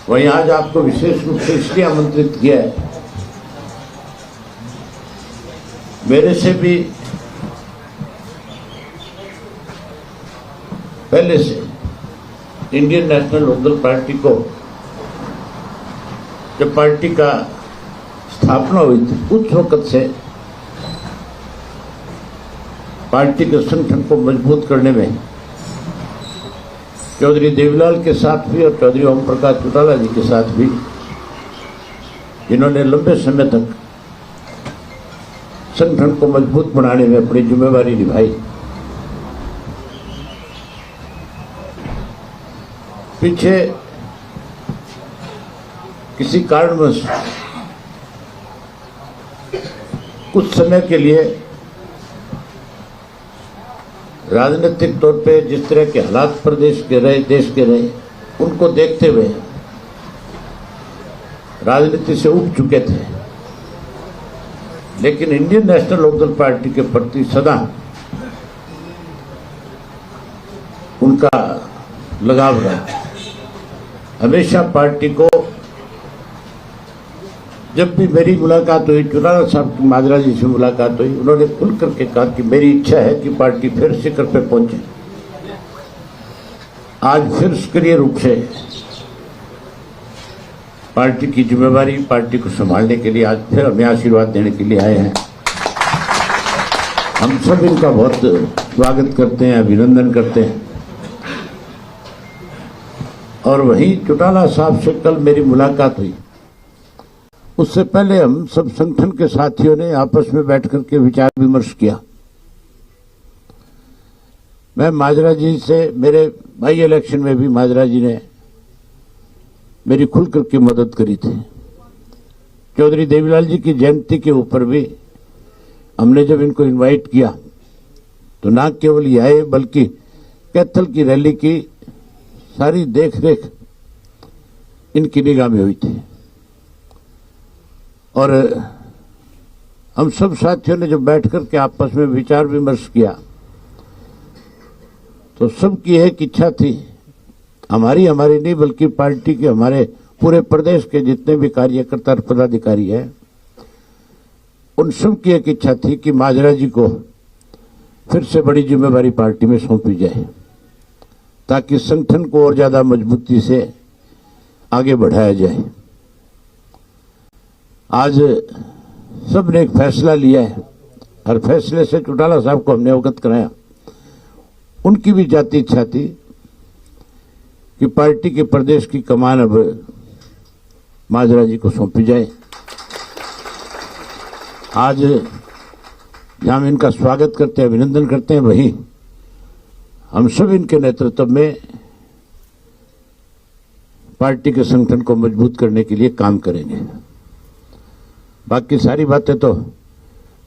वहीं आज आपको विशेष रूप से इसलिए आमंत्रित किया है, मेरे से भी पहले से इंडियन नेशनल लोकदल पार्टी को जब पार्टी का स्थापना हुई थी उस वक्त से पार्टी के संगठन को मजबूत करने में चौधरी देवीलाल के साथ भी और चौधरी ओम प्रकाश चौटाला जी के साथ भी, जिन्होंने लंबे समय तक संगठन को मजबूत बनाने में अपनी जिम्मेवारी निभाई, पीछे किसी कारणवश कुछ समय के लिए राजनीतिक तौर पे जिस तरह के हालात प्रदेश के रहे, देश के रहे, उनको देखते हुए राजनीति से उब चुके थे, लेकिन इंडियन नेशनल लोकदल पार्टी के प्रति सदा उनका लगाव रहा। हमेशा पार्टी को जब भी मेरी मुलाकात हुई, चौटाला साहब की माजरा जी से मुलाकात हुई, उन्होंने खुल करके कहा कि मेरी इच्छा है कि पार्टी फिर शिखर पे पहुंचे। आज फिर सक्रिय रूप से पार्टी की जिम्मेवारी, पार्टी को संभालने के लिए आज फिर हमें आशीर्वाद देने के लिए आए हैं। हम सब इनका बहुत स्वागत करते हैं, अभिनंदन करते हैं। और वहीं चौटाला साहब से कल मेरी मुलाकात हुई, उससे पहले हम सब संगठन के साथियों ने आपस में बैठ करके विचार विमर्श किया। मैं माजरा जी से, मेरे बाई इलेक्शन में भी माजरा जी ने मेरी खुल करके मदद करी थी। चौधरी देवीलाल जी की जयंती के ऊपर भी हमने जब इनको इनवाइट किया तो ना केवल ये आए बल्कि कैथल की रैली की सारी देख रेख इनकी निगाह में हुई थी। और हम सब साथियों ने जब बैठ कर के आपस में विचार विमर्श किया तो सबकी एक इच्छा थी, हमारी नहीं बल्कि पार्टी के, हमारे पूरे प्रदेश के जितने भी कार्यकर्ता और पदाधिकारी हैं, उन सब की एक इच्छा थी कि माजरा जी को फिर से बड़ी जिम्मेवारी पार्टी में सौंपी जाए ताकि संगठन को और ज्यादा मजबूती से आगे बढ़ाया जाए। आज सबने एक फैसला लिया है और फैसले से चौटाला साहब को हमने अवगत कराया। उनकी भी जाती इच्छा थी कि पार्टी के प्रदेश की कमान अब माजरा जी को सौंपी जाए। आज जहां हम इनका स्वागत करते हैं, अभिनंदन करते हैं, वहीं हम सब इनके नेतृत्व में पार्टी के संगठन को मजबूत करने के लिए काम करेंगे। बाकी सारी बातें तो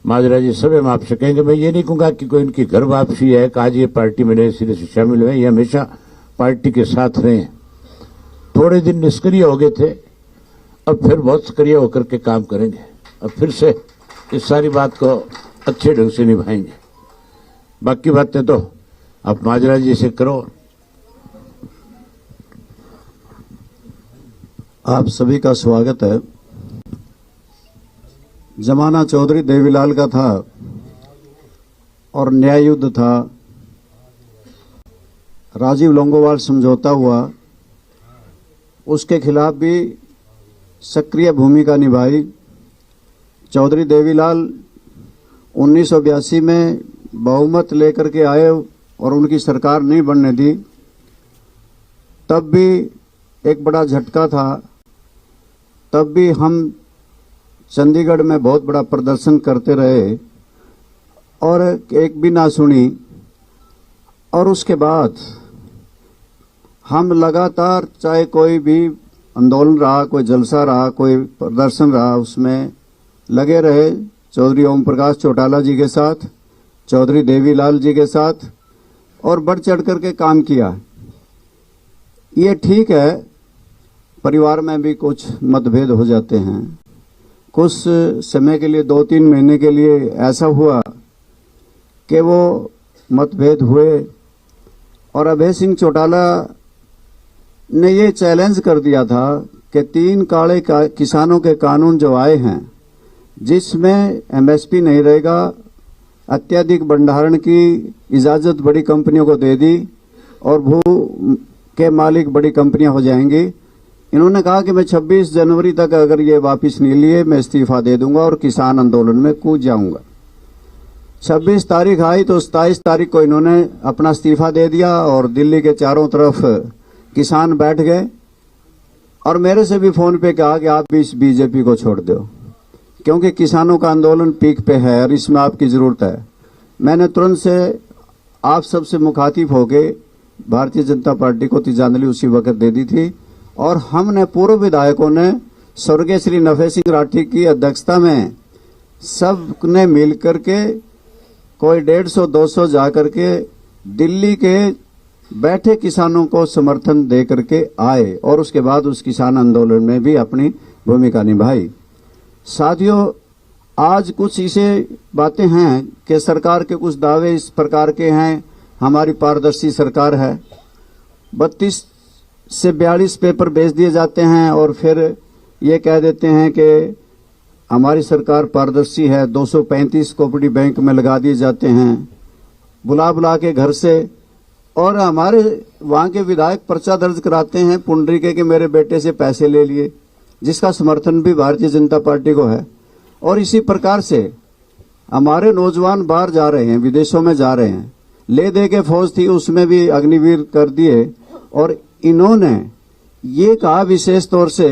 माजरा जी सब हम आपसे कहेंगे। मैं ये नहीं कहूंगा कि कोई इनकी घर वापसी है कि आज ये पार्टी में नए सिरे से शामिल हुए। ये हमेशा पार्टी के साथ रहे। थोड़े दिन निष्क्रिय हो गए थे, अब फिर बहुत सक्रिय होकर के काम करेंगे। अब फिर से इस सारी बात को अच्छे ढंग से निभाएंगे। बाकी बातें तो आप माजरा जी से करो। आप सभी का स्वागत है। जमाना चौधरी देवीलाल का था और न्याय युद्ध था, राजीव लोंगोवाल समझौता हुआ, उसके खिलाफ भी सक्रिय भूमिका निभाई। चौधरी देवीलाल 1982 में बहुमत लेकर के आए और उनकी सरकार नहीं बनने दी, तब भी एक बड़ा झटका था। तब भी हम चंडीगढ़ में बहुत बड़ा प्रदर्शन करते रहे और एक भी ना सुनी। और उसके बाद हम लगातार, चाहे कोई भी आंदोलन रहा, कोई जलसा रहा, कोई प्रदर्शन रहा, उसमें लगे रहे। चौधरी ओम प्रकाश चौटाला जी के साथ, चौधरी देवीलाल जी के साथ, और बढ़ चढ़ करके काम किया। ये ठीक है, परिवार में भी कुछ मतभेद हो जाते हैं। कुछ समय के लिए, 2-3 महीने के लिए ऐसा हुआ कि वो मतभेद हुए और अभय सिंह चौटाला ने ये चैलेंज कर दिया था कि 3 काले किसानों के कानून जो आए हैं, जिसमें एमएसपी नहीं रहेगा, अत्यधिक भंडारण की इजाजत बड़ी कंपनियों को दे दी और भू के मालिक बड़ी कंपनियां हो जाएंगी। इन्होंने कहा कि मैं 26 जनवरी तक अगर ये वापस नहीं लिए मैं इस्तीफा दे दूंगा और किसान आंदोलन में कूद जाऊंगा। 26 तारीख आई तो 27 तारीख को इन्होंने अपना इस्तीफा दे दिया और दिल्ली के चारों तरफ किसान बैठ गए और मेरे से भी फोन पे कहा कि आप इस बीजेपी को छोड़ दो, क्योंकि किसानों का आंदोलन पीक पे है और इसमें आपकी जरूरत है। मैंने तुरंत से आप सबसे मुखातिब होके भारतीय जनता पार्टी को तिजांजलि उसी वक्त दे दी थी और हमने पूर्व विधायकों ने स्वर्गीय श्री नफे सिंह राठी की अध्यक्षता में सब ने मिल करके कोई 150-200 जाकर के दिल्ली के बैठे किसानों को समर्थन दे करके आए और उसके बाद उस किसान आंदोलन में भी अपनी भूमिका निभाई। साथियों, आज कुछ ऐसे बातें हैं कि सरकार के कुछ दावे इस प्रकार के हैं, हमारी पारदर्शी सरकार है, 32 से 42 पेपर बेच दिए जाते हैं और फिर ये कह देते हैं कि हमारी सरकार पारदर्शी है, 235 कोऑपरेटिव बैंक में लगा दिए जाते हैं बुला बुला के घर से, और हमारे वहाँ के विधायक पर्चा दर्ज कराते हैं पुंडरीके के मेरे बेटे से पैसे ले लिए, जिसका समर्थन भी भारतीय जनता पार्टी को है। और इसी प्रकार से हमारे नौजवान बाहर जा रहे हैं, विदेशों में जा रहे हैं, ले दे के फौज थी उसमें भी अग्निवीर कर दिए और इन्होंने ये कहा विशेष तौर से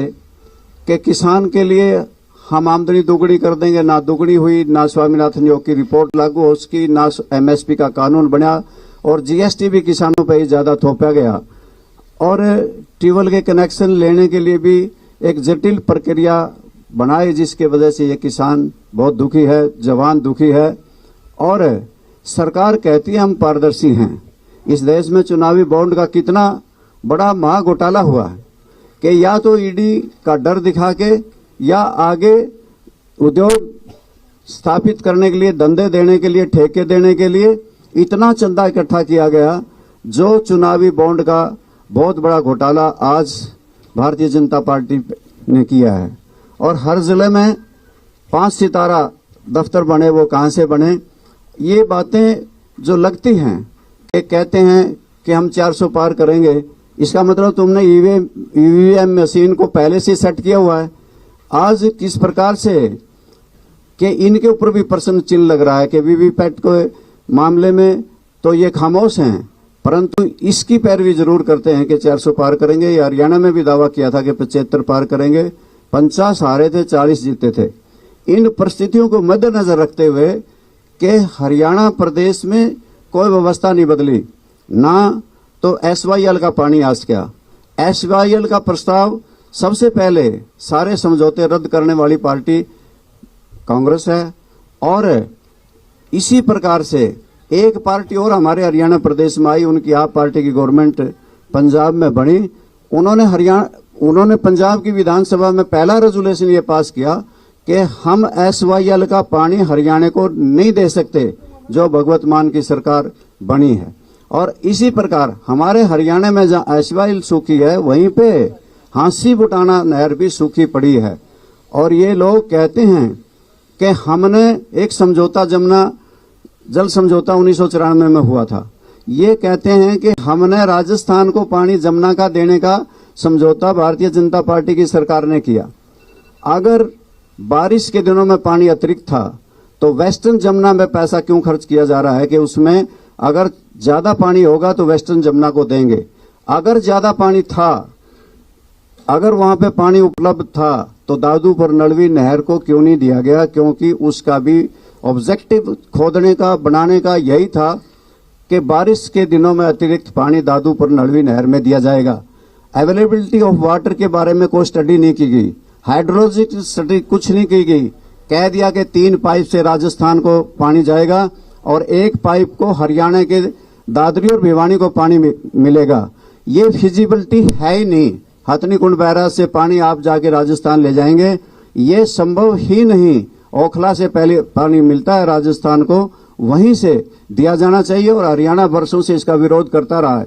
कि किसान के लिए हम आमदनी दुगनी कर देंगे। ना दुगनी हुई, ना स्वामीनाथन योग की रिपोर्ट लागू हो उसकी, ना एमएसपी का कानून बना और जीएसटी भी किसानों पर ही ज्यादा थोपा गया और ट्यूबवेल के कनेक्शन लेने के लिए भी एक जटिल प्रक्रिया बनाई, जिसके वजह से ये किसान बहुत दुखी है, जवान दुखी है। और सरकार कहती है हम पारदर्शी हैं। इस देश में चुनावी बॉन्ड का कितना बड़ा महा घोटाला हुआ है कि या तो ईडी का डर दिखा के या आगे उद्योग स्थापित करने के लिए, धंधे देने के लिए, ठेके देने के लिए इतना चंदा इकट्ठा किया गया, जो चुनावी बॉन्ड का बहुत बड़ा घोटाला आज भारतीय जनता पार्टी ने किया है। और हर जिले में 5 सितारा दफ्तर बने, वो कहां से बने? ये बातें जो लगती हैं कि कहते हैं कि हम 400 पार करेंगे, इसका मतलब तुमने ईवीएम मशीन को पहले से सेट किया हुआ है। आज किस प्रकार से कि इनके ऊपर भी प्रश्न चिन्ह लग रहा है कि वीवीपैट के मामले में तो ये खामोश हैं, परंतु इसकी पैरवी जरूर करते हैं कि 400 पार करेंगे। या हरियाणा में भी दावा किया था कि 75 पार करेंगे, 50 हारे थे, 40 जीते थे। इन परिस्थितियों को मद्देनजर रखते हुए कि हरियाणा प्रदेश में कोई व्यवस्था नहीं बदली, ना तो एसवाईएल का पानी आज क्या, एसवाईएल का प्रस्ताव सबसे पहले सारे समझौते रद्द करने वाली पार्टी कांग्रेस है। और इसी प्रकार से एक पार्टी और हमारे हरियाणा प्रदेश में आई, उनकी आप पार्टी की गवर्नमेंट पंजाब में बनी। उन्होंने पंजाब की विधानसभा में पहला रेजोल्यूशन ये पास किया कि हम एसवाईएल का पानी हरियाणा को नहीं दे सकते, जो भगवत मान की सरकार बनी है। और इसी प्रकार हमारे हरियाणा में जहां एसवाईएल सूखी है, वहीं पे हांसी बुटाना नहर भी सूखी पड़ी है। और ये लोग कहते हैं कि हमने एक समझौता, जमुना जल समझौता 1994 में हुआ था। ये कहते हैं कि हमने राजस्थान को पानी जमुना का देने का समझौता भारतीय जनता पार्टी की सरकार ने किया। अगर बारिश के दिनों में पानी अतिरिक्त था तो वेस्टर्न जमुना में पैसा क्यों खर्च किया जा रहा है कि उसमें अगर ज्यादा पानी होगा तो वेस्टर्न जमुना को देंगे। अगर ज्यादा पानी था, अगर वहां पे पानी उपलब्ध था तो दादूपुर नलवी नहर को क्यों नहीं दिया गया? क्योंकि उसका भी ऑब्जेक्टिव खोदने का, बनाने का यही था कि बारिश के दिनों में अतिरिक्त पानी दादूपुर नलवी नहर में दिया जाएगा। अवेलेबिलिटी ऑफ वाटर के बारे में कोई स्टडी नहीं की गई, हाइड्रोलॉजिकल स्टडी कुछ नहीं की गई। कह दिया कि 3 पाइप से राजस्थान को पानी जाएगा और 1 पाइप को हरियाणा के दादरी और भिवानी को पानी मिलेगा। ये फिजिबिलिटी है ही नहीं। हथनी कुंड बैराज से पानी आप जाके राजस्थान ले जाएंगे, ये संभव ही नहीं। ओखला से पहले पानी मिलता है राजस्थान को, वहीं से दिया जाना चाहिए और हरियाणा वर्षों से इसका विरोध करता रहा है।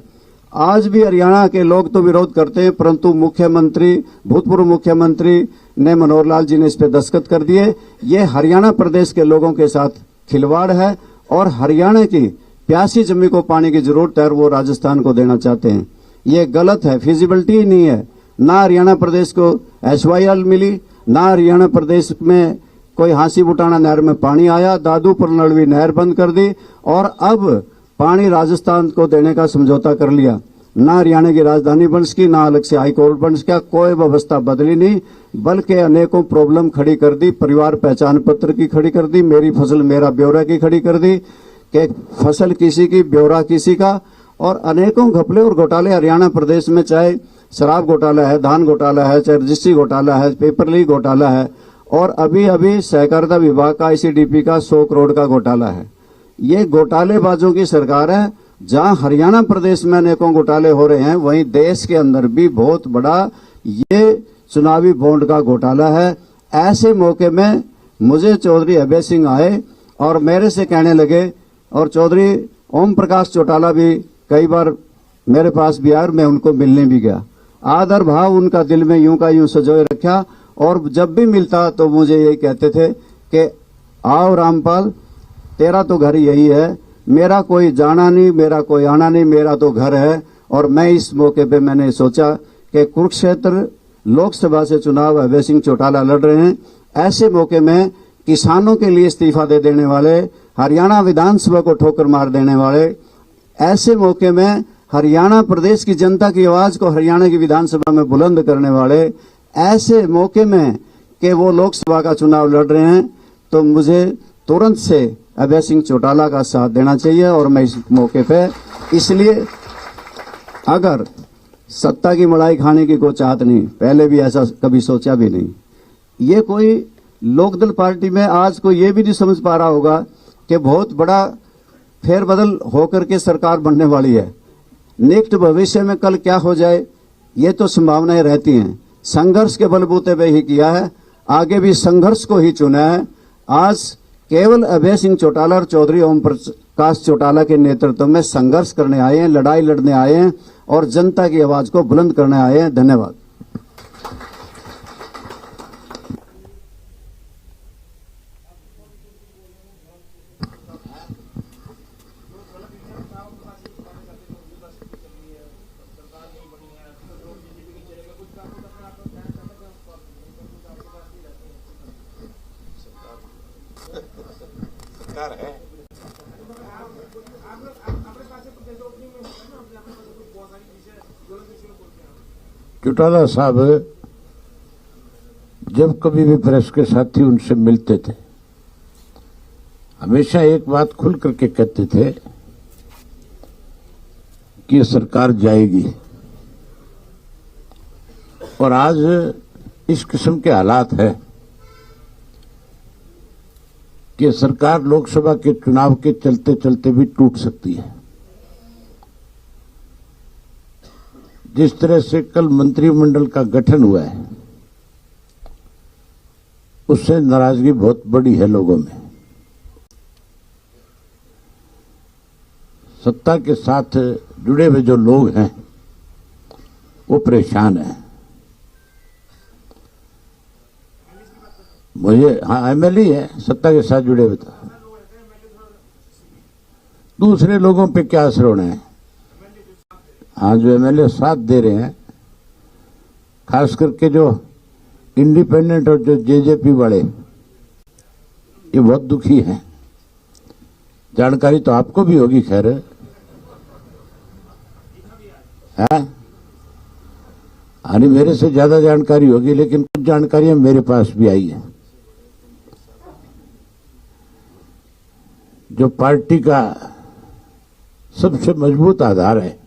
आज भी हरियाणा के लोग तो विरोध करते हैं, परंतु मुख्यमंत्री, भूतपूर्व मुख्यमंत्री ने मनोहर लाल जी ने इस पे दस्तखत कर दिए। ये हरियाणा प्रदेश के लोगों के साथ खिलवाड़ है और हरियाणा की प्यासी जमीन को पानी की जरूरत है और वो राजस्थान को देना चाहते हैं। ये गलत है, फिजिबिलिटी ही नहीं है। ना हरियाणा प्रदेश को SYL मिली, ना हरियाणा प्रदेश में कोई हांसी बुटाना नहर में पानी आया, दादू पर नलवी नहर बंद कर दी और अब पानी राजस्थान को देने का समझौता कर लिया। ना हरियाणा की राजधानी बन सकी, ना अलग से हाईकोर्ट बन सका, कोई व्यवस्था बदली नहीं, बल्कि अनेकों प्रॉब्लम खड़ी कर दी। परिवार पहचान पत्र की खड़ी कर दी, मेरी फसल मेरा ब्यौरा की खड़ी कर दी कि फसल किसी की ब्यौरा किसी का, और अनेकों घपले और घोटाले हरियाणा प्रदेश में, चाहे शराब घोटाला है, धान घोटाला है, चाहे रजिस्ट्री घोटाला है, पेपर लीक घोटाला है, और अभी अभी सहकारिता विभाग का ICDP का 100 करोड़ का घोटाला है। ये घोटालेबाजों की सरकार है। जहां हरियाणा प्रदेश में अनेकों घोटाले हो रहे हैं, वहीं देश के अंदर भी बहुत बड़ा ये चुनावी बॉन्ड का घोटाला है। ऐसे मौके में मुझे चौधरी अभय सिंह आए और मेरे से कहने लगे, और चौधरी ओम प्रकाश चौटाला भी कई बार मेरे पास भी आया और मैं उनको मिलने भी गया। आदर भाव उनका दिल में यूं का यूं सजोए रखा, और जब भी मिलता तो मुझे यही कहते थे कि आओ रामपाल, तेरा तो घर यही है, मेरा कोई जाना नहीं, मेरा कोई आना नहीं, मेरा तो घर है। और मैं इस मौके पे मैंने सोचा कि कुरुक्षेत्र लोकसभा से चुनाव अभय सिंह चौटाला लड़ रहे हैं। ऐसे मौके में किसानों के लिए इस्तीफा दे देने वाले, हरियाणा विधानसभा को ठोकर मार देने वाले, ऐसे मौके में हरियाणा प्रदेश की जनता की आवाज को हरियाणा की विधानसभा में बुलंद करने वाले, ऐसे मौके में कि वो लोकसभा का चुनाव लड़ रहे हैं, तो मुझे तुरंत से अभय सिंह चौटाला का साथ देना चाहिए। और मैं इस मौके पे, इसलिए अगर सत्ता की मलाई खाने की कोई चाहत नहीं, पहले भी ऐसा कभी सोचा भी नहीं। ये कोई लोकदल पार्टी में आज कोई ये भी नहीं समझ पा रहा होगा कि बहुत बड़ा फेरबदल होकर के सरकार बनने वाली है। नेक्स्ट भविष्य में कल क्या हो जाए, ये तो संभावनाएं रहती हैं। संघर्ष के बलबूते पे ही किया है, आगे भी संघर्ष को ही चुना है। आज केवल अभय सिंह चौटाला और चौधरी ओम प्रकाश चौटाला के नेतृत्व में संघर्ष करने आए हैं, लड़ाई लड़ने आए हैं और जनता की आवाज को बुलंद करने आए हैं। धन्यवाद। चौटाला साहब जब कभी भी प्रेस के साथी उनसे मिलते थे, हमेशा एक बात खुल करके कहते थे कि सरकार जाएगी। और आज इस किस्म के हालात है कि सरकार लोकसभा के चुनाव के चलते चलते भी टूट सकती है। जिस तरह से कल मंत्रिमंडल का गठन हुआ है, उससे नाराजगी बहुत बड़ी है लोगों में। सत्ता के साथ जुड़े हुए जो लोग हैं वो परेशान हैं। मुझे MLA है, सत्ता के साथ जुड़े हुए, तो दूसरे लोगों पे क्या असर होना है। आज जो MLA साथ दे रहे हैं, खास करके जो इंडिपेंडेंट और जो JJP वाले, ये बहुत दुखी हैं। जानकारी तो आपको भी होगी, खैर है, यानी मेरे से ज्यादा जानकारी होगी, लेकिन कुछ जानकारियां मेरे पास भी आई है। जो पार्टी का सबसे मजबूत आधार है,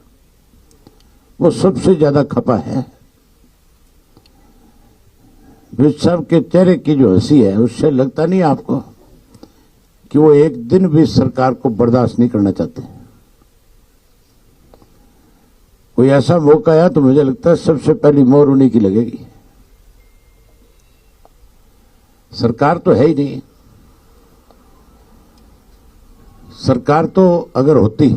वो सबसे ज्यादा खपा है। विज साहब के चेहरे की जो हंसी है, उससे लगता नहीं आपको कि वो एक दिन भी सरकार को बर्दाश्त नहीं करना चाहते। कोई ऐसा मौका आया तो मुझे लगता है सबसे पहली मोहर उन्हीं की लगेगी। सरकार तो है ही नहीं। सरकार तो अगर होती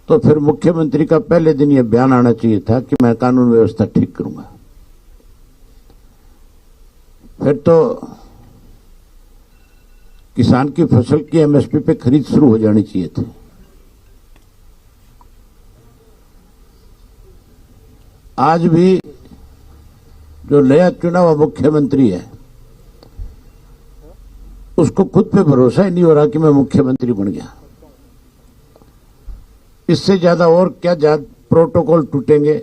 तो फिर मुख्यमंत्री का पहले दिन यह बयान आना चाहिए था कि मैं कानून व्यवस्था ठीक करूंगा। फिर तो किसान की फसल की एमएसपी पे खरीद शुरू हो जानी चाहिए थी। आज भी जो नया चुना हुआ मुख्यमंत्री है उसको खुद पे भरोसा ही नहीं हो रहा कि मैं मुख्यमंत्री बन गया। इससे ज्यादा और क्या प्रोटोकॉल टूटेंगे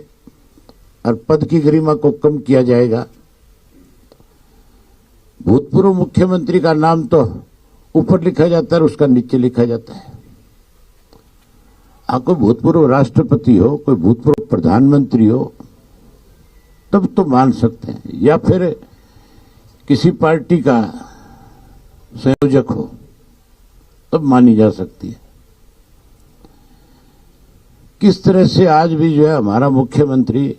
और पद की गरिमा को कम किया जाएगा। भूतपूर्व मुख्यमंत्री का नाम तो ऊपर लिखा जाता है और उसका नीचे लिखा जाता है। कोई भूतपूर्व राष्ट्रपति हो, कोई भूतपूर्व प्रधानमंत्री हो तब तो मान सकते हैं, या फिर किसी पार्टी का संयोजक हो तब मानी जा सकती है। किस तरह से आज भी जो है हमारा मुख्यमंत्री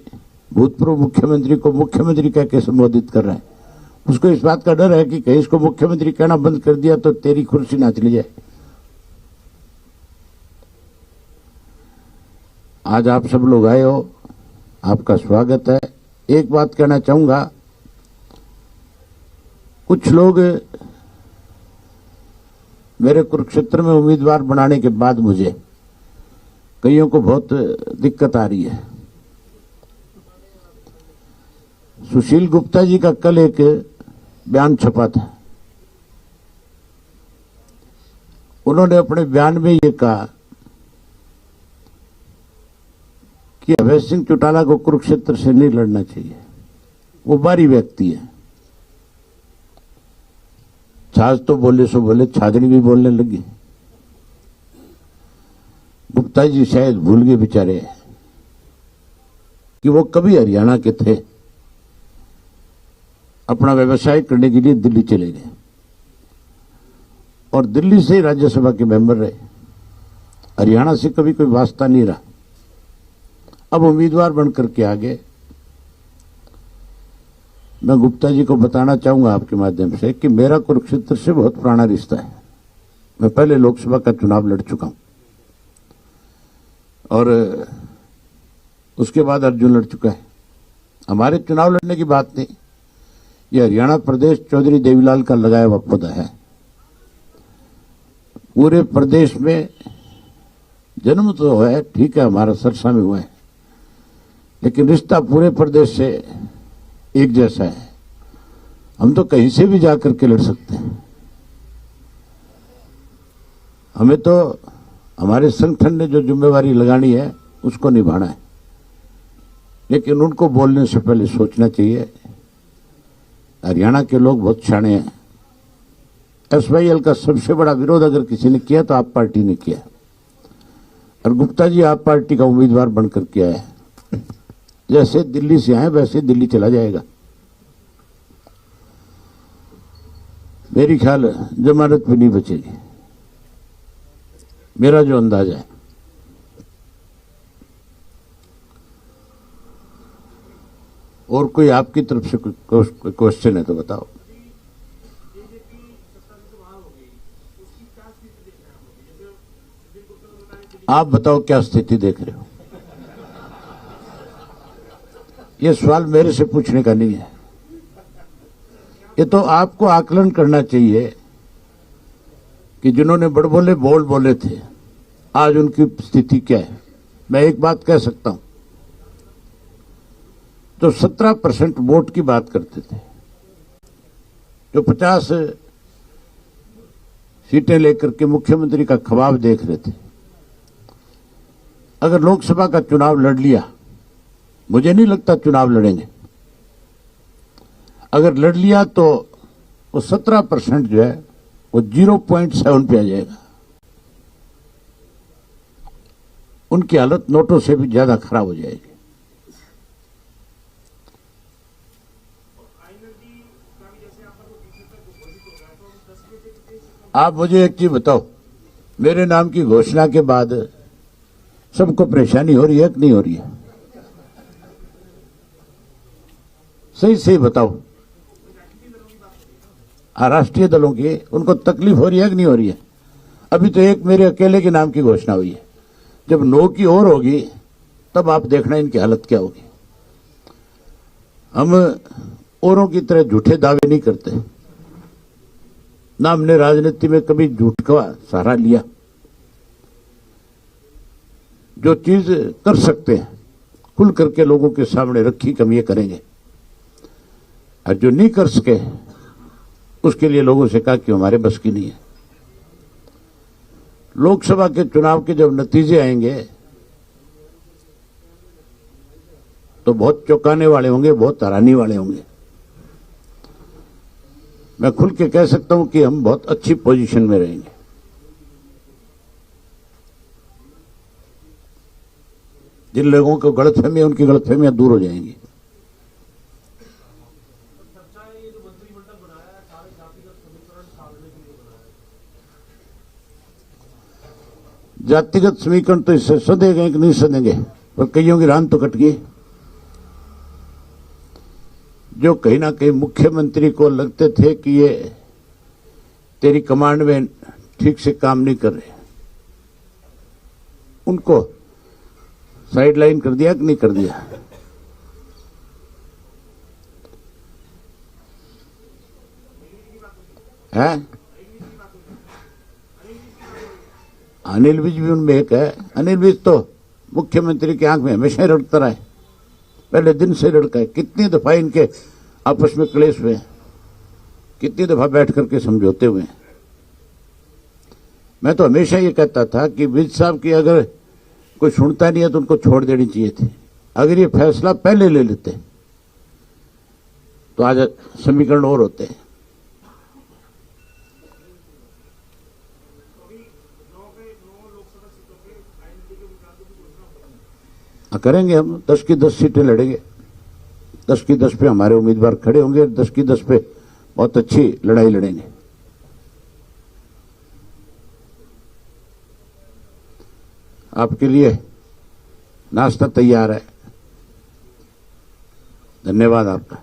भूतपूर्व मुख्यमंत्री को मुख्यमंत्री कह के संबोधित कर रहा है। उसको इस बात का डर है कि कहीं इसको मुख्यमंत्री कहना बंद कर दिया तो तेरी कुर्सी ना चली जाए। आज आप सब लोग आए हो, आपका स्वागत है। एक बात कहना चाहूंगा, कुछ लोग मेरे कुरुक्षेत्र में उम्मीदवार बनाने के बाद मुझे कईयों को बहुत दिक्कत आ रही है। सुशील गुप्ता जी का कल एक बयान छपा था। उन्होंने अपने बयान में ये कहा कि अभय सिंह चौटाला को कुरुक्षेत्र से नहीं लड़ना चाहिए, वो बाहरी व्यक्ति है। छाछ तो बोले सो बोले, छाजनी भी बोलने लगी। गुप्ता जी शायद भूल गए बेचारे कि वो कभी हरियाणा के थे, अपना व्यवसाय करने के लिए दिल्ली चले गए और दिल्ली से राज्यसभा के मेंबर रहे। हरियाणा से कभी कोई वास्ता नहीं रहा। अब उम्मीदवार बनकर के आगे मैं गुप्ता जी को बताना चाहूंगा आपके माध्यम से कि मेरा कुरुक्षेत्र से बहुत पुराना रिश्ता है। मैं पहले लोकसभा का चुनाव लड़ चुका हूं और उसके बाद अर्जुन लड़ चुका है। हमारे चुनाव लड़ने की बात नहीं, यह हरियाणा प्रदेश चौधरी देवीलाल का लगाया हुआ पौधा है। पूरे प्रदेश में जन्म तो है, ठीक है, हमारा सरसा में हुआ है, लेकिन रिश्ता पूरे प्रदेश से एक जैसा है। हम तो कहीं से भी जाकर के लड़ सकते हैं। हमें तो हमारे संगठन ने जो जिम्मेवारी लगानी है उसको निभाना है, लेकिन उनको बोलने से पहले सोचना चाहिए। हरियाणा के लोग बहुत शाणे हैं। एसवाईएल का सबसे बड़ा विरोध अगर किसी ने किया तो आप पार्टी ने किया, और गुप्ता जी आप पार्टी का उम्मीदवार बनकर के आए। जैसे दिल्ली से आए वैसे दिल्ली चला जाएगा। मेरी ख्याल जमानत भी नहीं बचेगी, मेरा जो अंदाजा है। और कोई आपकी तरफ से कोई क्वेश्चन है तो बताओ। आप बताओ क्या स्थिति देख रहे हो। यह सवाल मेरे से पूछने का नहीं है, ये तो आपको आकलन करना चाहिए कि जिन्होंने बड़बोले बोल बोले थे आज उनकी स्थिति क्या है। मैं एक बात कह सकता हूं, तो 17% वोट की बात करते थे, जो 50 सीटें लेकर के मुख्यमंत्री का ख्वाब देख रहे थे, अगर लोकसभा का चुनाव लड़ लिया, मुझे नहीं लगता चुनाव लड़ेंगे, अगर लड़ लिया तो वो 17% जो है वो 0.7 पे आ जाएगा। उनकी हालत नोटों से भी ज्यादा खराब हो जाएगी। आप मुझे एक चीज बताओ, मेरे नाम की घोषणा के बाद सबको परेशानी हो रही है कि नहीं हो रही है? सही सही बताओ। राष्ट्रीय दलों की उनको तकलीफ हो रही है कि नहीं हो रही है? अभी तो एक मेरे अकेले के नाम की घोषणा हुई है, जब नो की ओर होगी तब आप देखना इनकी हालत क्या होगी। हम औरों की तरह झूठे दावे नहीं करते, ना हमने राजनीति में कभी झूठ का सहारा लिया। जो चीज कर सकते हैं खुल करके लोगों के सामने रखी, कम ये करेंगे, और जो नहीं कर सके उसके लिए लोगों से कहा कि हमारे बस की नहीं है। लोकसभा के चुनाव के जब नतीजे आएंगे तो बहुत चौंकाने वाले होंगे, बहुत हैरानी वाले होंगे। मैं खुल के कह सकता हूं कि हम बहुत अच्छी पोजीशन में रहेंगे। जिन लोगों को गलतफहमी है उनकी गलतफहमियां दूर हो जाएंगी। जातिगत समीकरण तो इससे सदेंगे कि नहीं सदेंगे, पर कईयों की रान तो कट गई। जो कहीं ना कहीं मुख्यमंत्री को लगते थे कि ये तेरी कमांड में ठीक से काम नहीं कर रहे, उनको साइडलाइन कर दिया कि नहीं कर दिया? है अनिल विज भी उनमें एक है। अनिल विज तो मुख्यमंत्री की आंख में हमेशा ही रड़ता रहा है, पहले दिन से लड़का है। कितनी दफा इनके आपस में क्लेश हुए, कितनी दफा बैठ करके समझौते हुए। मैं तो हमेशा ये कहता था कि विज साहब की अगर कोई सुनता नहीं है तो उनको छोड़ देनी चाहिए थी। अगर ये फैसला पहले ले लेते तो आज समीकरण और होते। करेंगे हम 10 की 10 सीटें लड़ेंगे। 10 की 10 पे हमारे उम्मीदवार खड़े होंगे, 10 की 10 पे बहुत अच्छी लड़ाई लड़ेंगे। आपके लिए नाश्ता तैयार है। धन्यवाद आपका।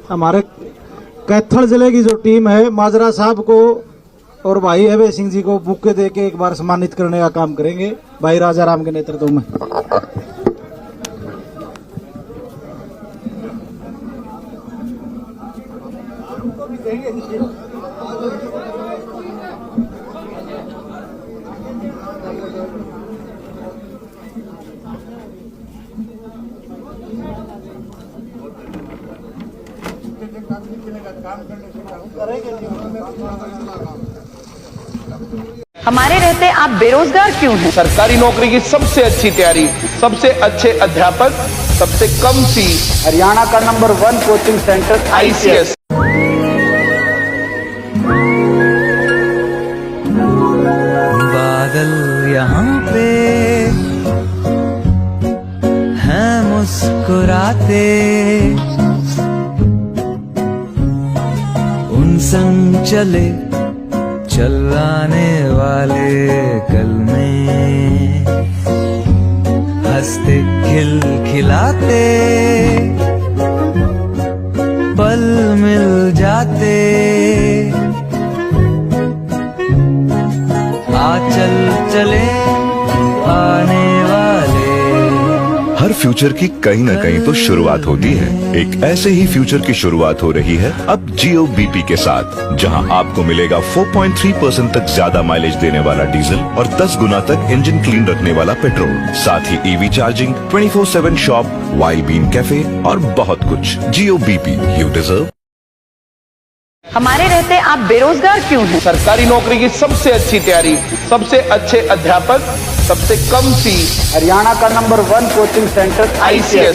हमारे कैथल जिले की जो टीम है, माजरा साहब को और भाई अभय सिंह जी को बुके दे के एक बार सम्मानित करने का काम करेंगे, भाई राजा राम के नेतृत्व में। हमारे रहते आप बेरोजगार क्यों हैं? सरकारी नौकरी की सबसे अच्छी तैयारी, सबसे अच्छे अध्यापक, सबसे कम फीस, हरियाणा का नंबर 1 कोचिंग सेंटर ICS। बादल यहाँ पे हैं मुस्कुराते, उन संग चले चलाने वाले कल में, हंसते खिलखिलाते पल मिल जाते, आ चल चले आने वाले। हर फ्यूचर की कहीं न कहीं तो शुरुआत होती है। एक ऐसे ही फ्यूचर की शुरुआत हो रही है अब जियो BP के साथ, जहां आपको मिलेगा 4.3% तक ज्यादा माइलेज देने वाला डीजल और 10 गुना तक इंजन क्लीन रखने वाला पेट्रोल, साथ ही EV चार्जिंग, 24/7 शॉप, वाई बीम कैफे और बहुत कुछ। Jio BP, you deserve. हमारे रहते आप बेरोजगार क्यों हैं? सरकारी नौकरी की सबसे अच्छी तैयारी, सबसे अच्छे अध्यापक, सबसे कम फीस, हरियाणा का नंबर 1 कोचिंग सेंटर ICS।